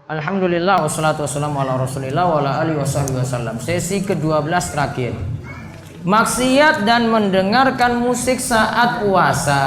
Alhamdulillah wassalatu wassalamu ala rasulillah wa ala alihi wasallam. Sesi ke-12 terakhir. Maksiat dan mendengarkan musik saat puasa.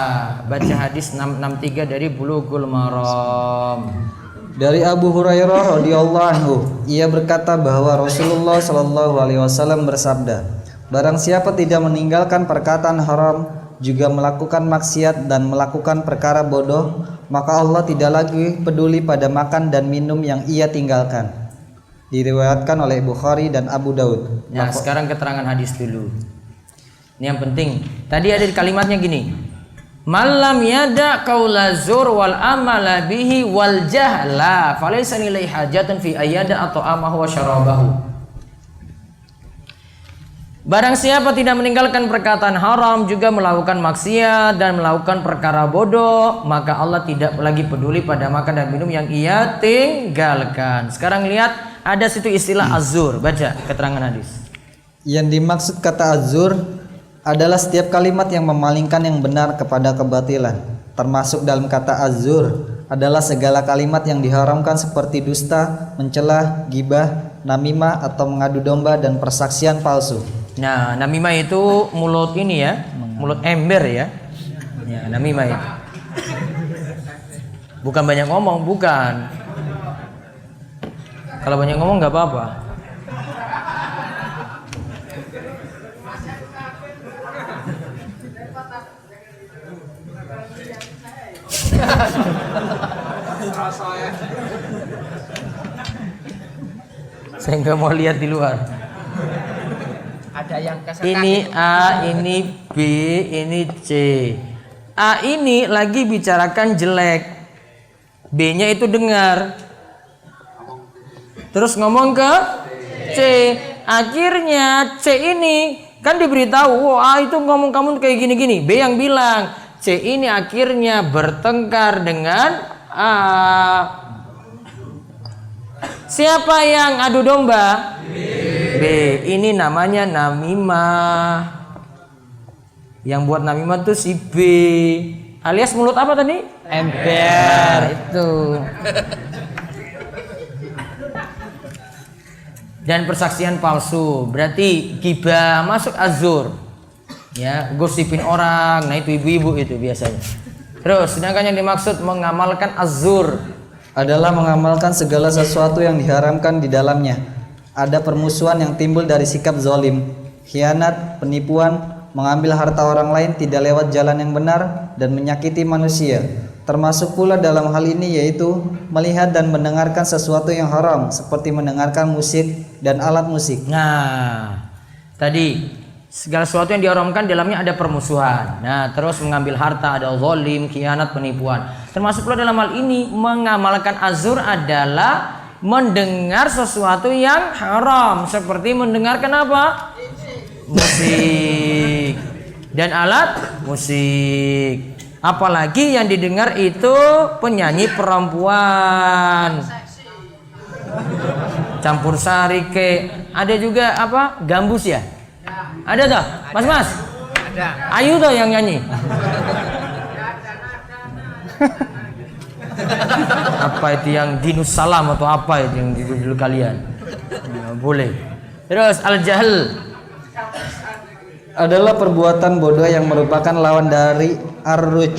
Baca hadis 663 dari Bulughul Maram. Dari Abu Hurairah radhiyallahu anhu, ia berkata bahwa Rasulullah shallallahu alaihi wasallam bersabda, barang siapa tidak meninggalkan perkataan haram, juga melakukan maksiat dan melakukan perkara bodoh, maka Allah tidak lagi peduli pada makan dan minum yang ia tinggalkan. Diriwayatkan oleh Bukhari dan Abu Daud. Nah, sekarang keterangan hadis dulu. Ini yang penting. Tadi ada kalimatnya gini. Malam yada qaula zur wal amala bihi wal jahla falaysa ilaihi hajatun fi ayyada atau amahu wa syarabahu. Barang siapa tidak meninggalkan perkataan haram, juga melakukan maksiat dan melakukan perkara bodoh, maka Allah tidak lagi peduli pada makan dan minum yang ia tinggalkan. Sekarang lihat, ada situ istilah azur. Baca keterangan hadis. Yang dimaksud kata azur adalah setiap kalimat yang memalingkan yang benar kepada kebatilan. Termasuk dalam kata azur adalah segala kalimat yang diharamkan seperti dusta, mencela, gibah, namimah atau mengadu domba dan persaksian palsu. Nah, namimah itu mulut ini ya, mulut ember ya. Ya, namimah itu. Bukan banyak ngomong, bukan. Kalau banyak ngomong nggak apa-apa. Saya nggak mau lihat di luar. Ada yang ini A, ini B, ini C. A ini lagi bicarakan jelek, B-nya itu dengar, terus ngomong ke C. Akhirnya C ini kan diberitahu, oh A itu ngomong kamu kayak gini-gini. B yang bilang, C ini akhirnya bertengkar dengan A. Siapa yang adu domba? B. Ini namanya namimah. Yang buat namimah tuh si B. Alias mulut apa tadi? Ember. Nah, itu. Dan persaksian palsu. Berarti gibah masuk azur. Ya, gosipin orang. Nah, itu ibu-ibu itu biasanya. Terus, sedangkan yang dimaksud mengamalkan azur adalah mengamalkan segala sesuatu yang diharamkan di dalamnya. Ada permusuhan yang timbul dari sikap zalim, khianat, penipuan, mengambil harta orang lain tidak lewat jalan yang benar, dan menyakiti manusia. Termasuk pula dalam hal ini yaitu melihat dan mendengarkan sesuatu yang haram, seperti mendengarkan musik dan alat musik. Nah, tadi segala sesuatu yang diharamkan dalamnya ada permusuhan. Nah, terus mengambil harta, ada zalim, khianat, penipuan. Termasuk pula dalam hal ini mengamalkan azur adalah mendengar sesuatu yang haram, seperti mendengarkan apa? Musik dan alat musik. Apalagi yang didengar itu penyanyi perempuan, campur sari ke. Ada juga apa? Gambus ya? Ada toh? Mas? Ada. Ayu toh yang nyanyi. Apa itu yang dinus salam atau apa itu yang dulu kalian? Ya, boleh. Terus al-jahl adalah perbuatan bodoh yang merupakan lawan dari ar-ruj,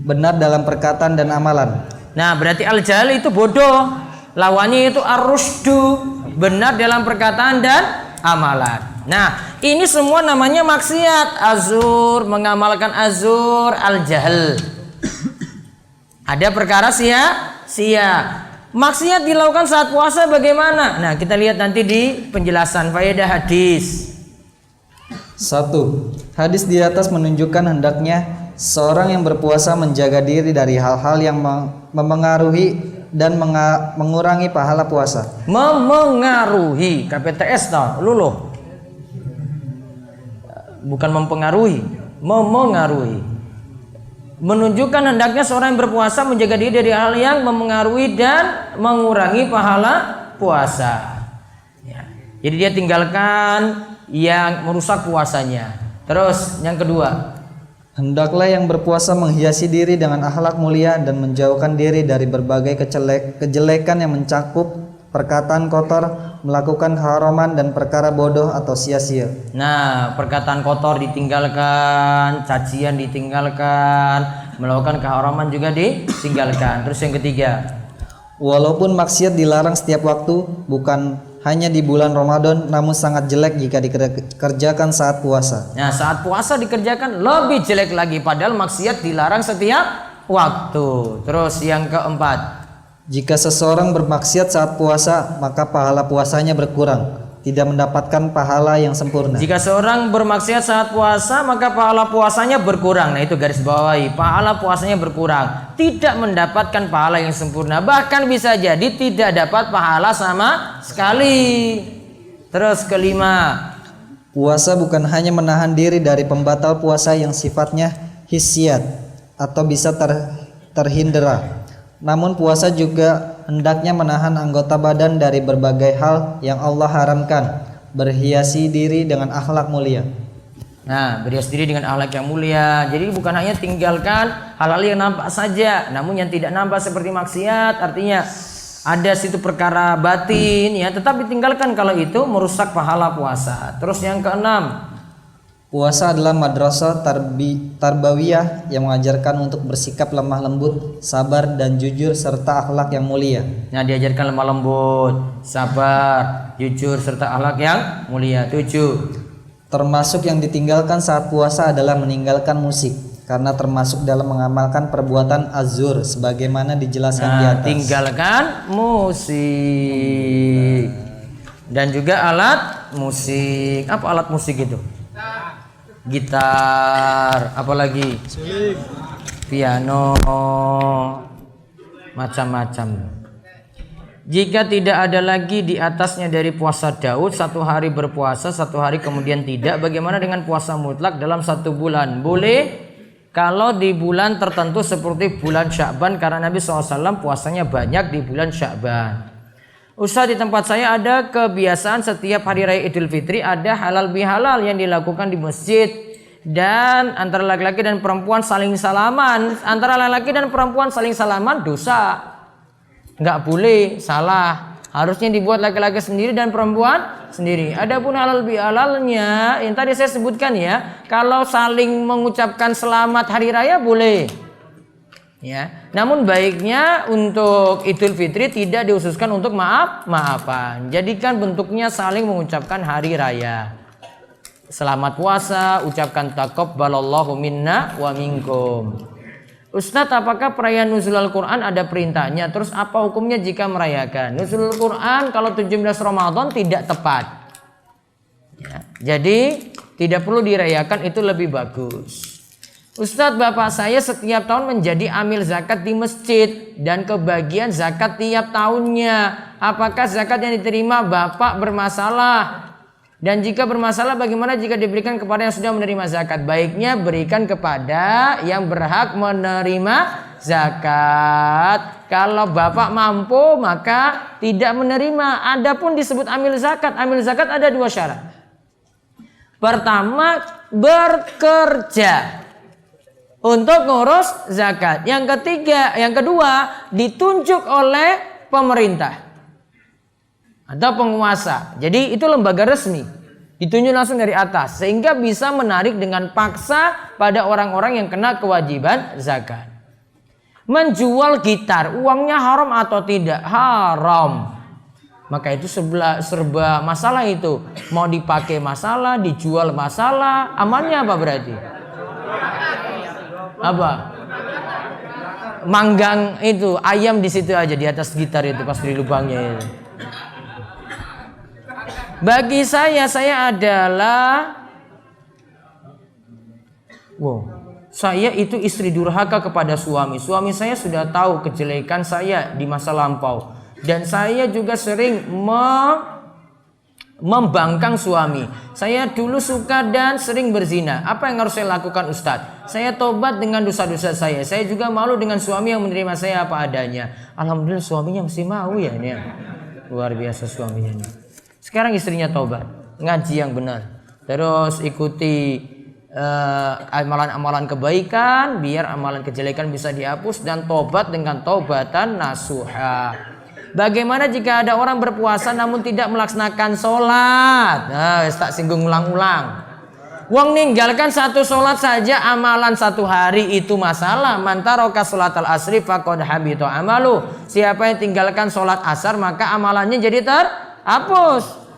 benar dalam perkataan dan amalan. Nah, berarti al-jahl itu bodoh, lawannya itu ar-rusdu, benar dalam perkataan dan amalan. Nah, ini semua namanya maksiat. Azur, mengamalkan azur, al-jahl. Ada perkara sia-sia. Maksiat dilakukan saat puasa bagaimana? Nah, kita lihat nanti di penjelasan faedah hadis. 1. Hadis di atas menunjukkan hendaknya seorang yang berpuasa menjaga diri dari hal-hal yang memengaruhi dan mengurangi pahala puasa. Memengaruhi, KPTS tau, luluh. Bukan mempengaruhi, memengaruhi. Menunjukkan hendaknya seorang yang berpuasa menjaga diri dari hal yang memengaruhi dan mengurangi pahala puasa. Ya. Jadi dia tinggalkan yang merusak puasanya. Terus yang kedua, Hendaklah yang berpuasa menghiasi diri dengan akhlak mulia dan menjauhkan diri dari berbagai kejelekan yang mencakup perkataan kotor, melakukan keharaman dan perkara bodoh atau sia-sia. nah perkataan kotor ditinggalkan, cacian ditinggalkan, melakukan keharaman juga ditinggalkan. Terus yang ketiga, Walaupun maksiat dilarang setiap waktu, bukan hanya di bulan Ramadan, namun sangat jelek jika dikerjakan saat puasa. nah saat puasa dikerjakan lebih jelek lagi, padahal maksiat dilarang setiap waktu. Terus yang keempat, Jika seseorang bermaksiat saat puasa, maka pahala puasanya berkurang, tidak mendapatkan pahala yang sempurna. jika seorang bermaksiat saat puasa maka pahala puasanya berkurang. Nah itu garis bawahi, pahala puasanya berkurang, tidak mendapatkan pahala yang sempurna, bahkan bisa jadi tidak dapat pahala sama sekali. Terus kelima, Puasa bukan hanya menahan diri dari pembatal puasa yang sifatnya hisiat atau bisa terhindara, namun puasa juga hendaknya menahan anggota badan dari berbagai hal yang Allah haramkan, berhiasi diri dengan akhlak mulia. nah berhias diri dengan akhlak yang mulia. Jadi bukan hanya tinggalkan hal-hal yang nampak saja, namun yang tidak nampak seperti maksiat, artinya ada situ perkara batin ya, tetap ditinggalkan kalau itu merusak pahala puasa. Terus yang keenam, Puasa adalah madrasah tarbawiyah yang mengajarkan untuk bersikap lemah lembut, sabar dan jujur serta akhlak yang mulia. nah diajarkan lemah lembut, sabar, jujur serta akhlak yang mulia. 7, Termasuk yang ditinggalkan saat puasa adalah meninggalkan musik, karena termasuk dalam mengamalkan perbuatan azur sebagaimana dijelaskan di atas. tinggalkan musik dan juga alat musik. Apa alat musik itu? Gitar, apalagi piano, macam-macam. Jika tidak ada lagi di atasnya dari puasa Daud, 1 hari berpuasa, 1 hari kemudian tidak, bagaimana dengan puasa mutlak dalam 1 bulan? Boleh kalau di bulan tertentu seperti bulan Sya'ban, karena Nabi SAW puasanya banyak di bulan Sya'ban. Ustaz, di tempat saya ada kebiasaan setiap hari raya Idul Fitri ada halal bihalal yang dilakukan di masjid, dan antara laki-laki dan perempuan saling salaman. Antara laki-laki dan perempuan saling salaman dosa, nggak boleh, salah. Harusnya dibuat laki-laki sendiri dan perempuan sendiri. Adapun halal bihalalnya yang tadi saya sebutkan ya, kalau saling mengucapkan selamat hari raya boleh. Ya, namun baiknya untuk Idul Fitri tidak dihususkan untuk maaf-maafan. Jadikan bentuknya saling mengucapkan hari raya. Selamat puasa, ucapkan taqabbalallahu minna wa minkum. Ustadz, apakah perayaan Nuzulul Quran ada perintahnya? Terus apa hukumnya jika merayakan? Nuzulul Quran kalau 17 Ramadan tidak tepat. Ya, jadi tidak perlu dirayakan, itu lebih bagus. Ustadz, bapak saya setiap tahun menjadi amil zakat di masjid dan kebagian zakat tiap tahunnya. Apakah zakat yang diterima bapak bermasalah? Dan jika bermasalah, bagaimana jika diberikan kepada yang sudah menerima zakat? Baiknya berikan kepada yang berhak menerima zakat. Kalau bapak mampu maka tidak menerima. Adapun disebut amil zakat ada 2 syarat. Pertama, bekerja untuk ngurus zakat. Yang kedua, ditunjuk oleh pemerintah atau penguasa. Jadi itu lembaga resmi, ditunjuk langsung dari atas, sehingga bisa menarik dengan paksa pada orang-orang yang kena kewajiban zakat. Menjual gitar, uangnya haram atau tidak? Haram. Maka itu serba masalah itu. Mau dipakai masalah, dijual masalah. Amannya apa berarti? Apa? Manggang itu, ayam di situ aja di atas gitar itu pas di lubangnya itu. Bagi saya adalah saya itu istri durhaka kepada suami. Suami saya sudah tahu kejelekan saya di masa lampau, dan saya juga sering membangkang suami. Saya dulu suka dan sering berzina. Apa yang harus saya lakukan, Ustadz? Saya tobat dengan dosa-dosa saya. Saya juga malu dengan suami yang menerima saya apa adanya. Alhamdulillah suaminya mesti mau ya ini. Luar biasa suaminya ini. Sekarang istrinya tobat, ngaji yang benar, terus ikuti amalan-amalan kebaikan, biar amalan kejelekan bisa dihapus, dan tobat dengan taubatan nasuha. Bagaimana jika ada orang berpuasa namun tidak melaksanakan sholat? Nah, tak singgung ulang-ulang. Wong ninggalkan satu sholat saja amalan satu hari itu masalah. Man taraka sholatal asri faqad habita amalu. Siapa yang tinggalkan sholat asar maka amalannya jadi terhapus.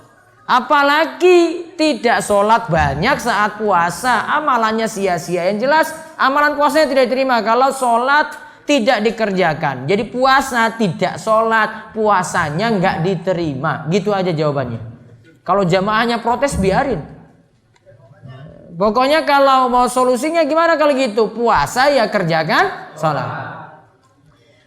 Apalagi tidak sholat banyak saat puasa, amalannya sia-sia. Yang jelas amalan puasanya tidak diterima kalau sholat tidak dikerjakan. Jadi puasa tidak sholat, puasanya nggak diterima. Gitu aja jawabannya. Kalau jamaahnya protes biarin. Pokoknya kalau mau solusinya gimana kalau gitu? Puasa ya kerjakan sholat.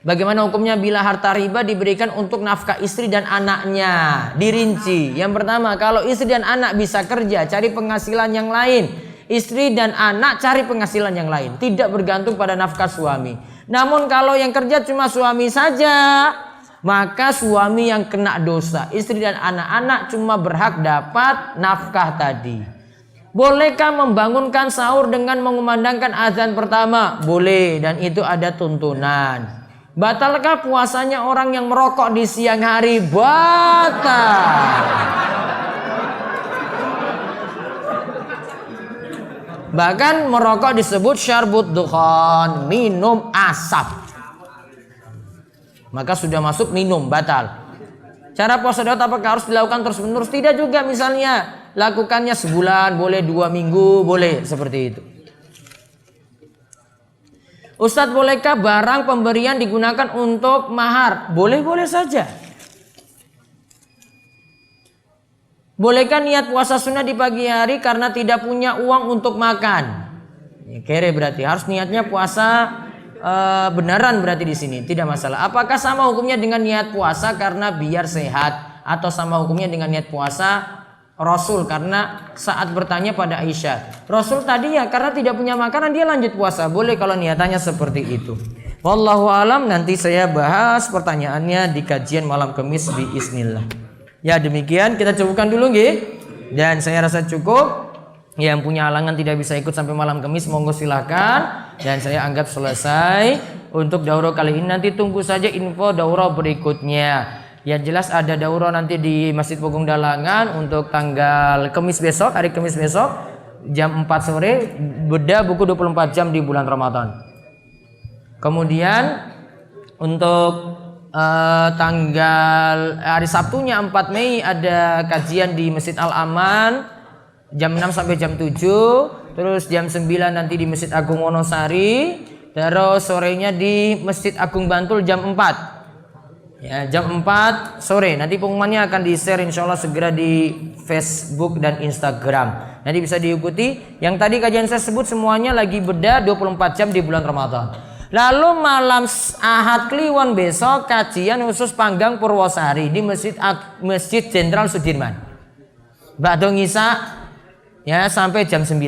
Bagaimana hukumnya bila harta riba diberikan untuk nafkah istri dan anaknya? Dirinci. Yang pertama, kalau istri dan anak bisa kerja, cari penghasilan yang lain. Istri dan anak cari penghasilan yang lain. Tidak bergantung pada nafkah suami. Namun kalau yang kerja cuma suami saja, maka suami yang kena dosa. Istri dan anak-anak cuma berhak dapat nafkah tadi. Bolehkah membangunkan sahur dengan mengumandangkan azan pertama? Boleh, dan itu ada tuntunan. Batalkah puasanya orang yang merokok di siang hari? Batal. Bahkan merokok disebut syarbut dukhan, minum asap. Maka sudah masuk minum, batal. Cara puasa Daud apakah harus dilakukan terus-menerus? Tidak juga, misalnya lakukannya sebulan, boleh 2 minggu, boleh seperti itu. Ustadz, bolehkah barang pemberian digunakan untuk mahar? Boleh-boleh saja. Bolehkah niat puasa sunnah di pagi hari karena tidak punya uang untuk makan? Kere berarti harus niatnya puasa beneran berarti di sini, tidak masalah. Apakah sama hukumnya dengan niat puasa karena biar sehat, atau sama hukumnya dengan niat puasa Rasul karena saat bertanya pada Aisyah, Rasul tadi ya karena tidak punya makanan dia lanjut puasa? Boleh kalau niatannya seperti itu. Wallahu alam, nanti saya bahas pertanyaannya di kajian malam Kamis biiznillah. Ya demikian, kita cukupkan dulu nggih. Dan saya rasa cukup. Yang punya halangan tidak bisa ikut sampai malam Kamis, monggo silakan. Dan saya anggap selesai untuk daurah kali ini. Nanti tunggu saja info daurah berikutnya. Ya jelas ada daurah nanti di Masjid Pogung Dalangan untuk tanggal Kamis besok, hari Kamis besok jam 4 sore, bedah buku 24 jam di bulan Ramadan. Kemudian untuk tanggal hari Sabtunya 4 Mei ada kajian di Masjid Al-Aman jam 6 sampai jam 7, terus jam 9 nanti di Masjid Agung Wonosari, terus sorenya di Masjid Agung Bantul jam 4. Ya, jam 4 sore. Nanti pengumumannya akan di-share insyaallah segera di Facebook dan Instagram. Nanti bisa diikuti. Yang tadi kajian saya sebut semuanya lagi bedah 24 jam di bulan Ramadan. Lalu malam Ahad Kliwon besok kajian khusus Panggang Purwosari di Masjid Jenderal Sudirman. Ba'da Ngisa ya sampai jam 9.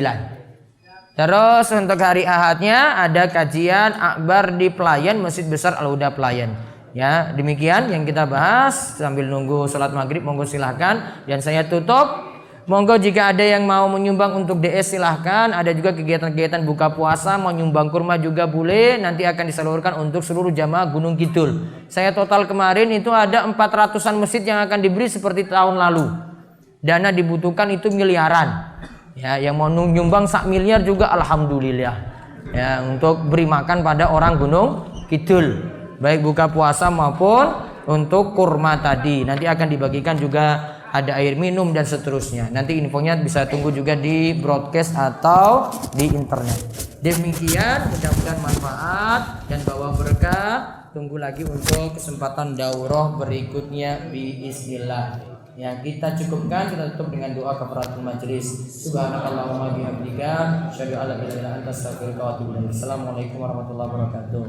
Terus untuk hari Ahadnya ada kajian akbar di Pelayan, Masjid Besar Al-Huda Pelayan. Ya, demikian yang kita bahas sambil nunggu sholat maghrib. Monggo silahkan. Dan saya tutup. Monggo jika ada yang mau menyumbang untuk DS silahkan. Ada juga kegiatan-kegiatan buka puasa, mau nyumbang kurma juga boleh. Nanti akan disalurkan untuk seluruh jamaah Gunung Kidul. Saya total kemarin itu ada 400-an masjid yang akan diberi seperti tahun lalu. Dana dibutuhkan itu miliaran. Ya, yang mau nyumbang 1 miliar juga alhamdulillah. Ya, untuk beri makan pada orang Gunung Kidul. Baik buka puasa maupun untuk kurma tadi. Nanti akan dibagikan juga ada air minum dan seterusnya. Nanti infonya bisa tunggu juga di broadcast atau di internet. Demikian, mudah-mudahan manfaat dan bawa berkah. Tunggu lagi untuk kesempatan daurah berikutnya biiznillah. Ya, kita cukupkan, kita tutup dengan doa kafaratul majelis. Subhanakallahumma bihamdika asyhadu an la ilaha illa anta astaghfiruka wa atubu ilaik. Assalamualaikum warahmatullahi wabarakatuh.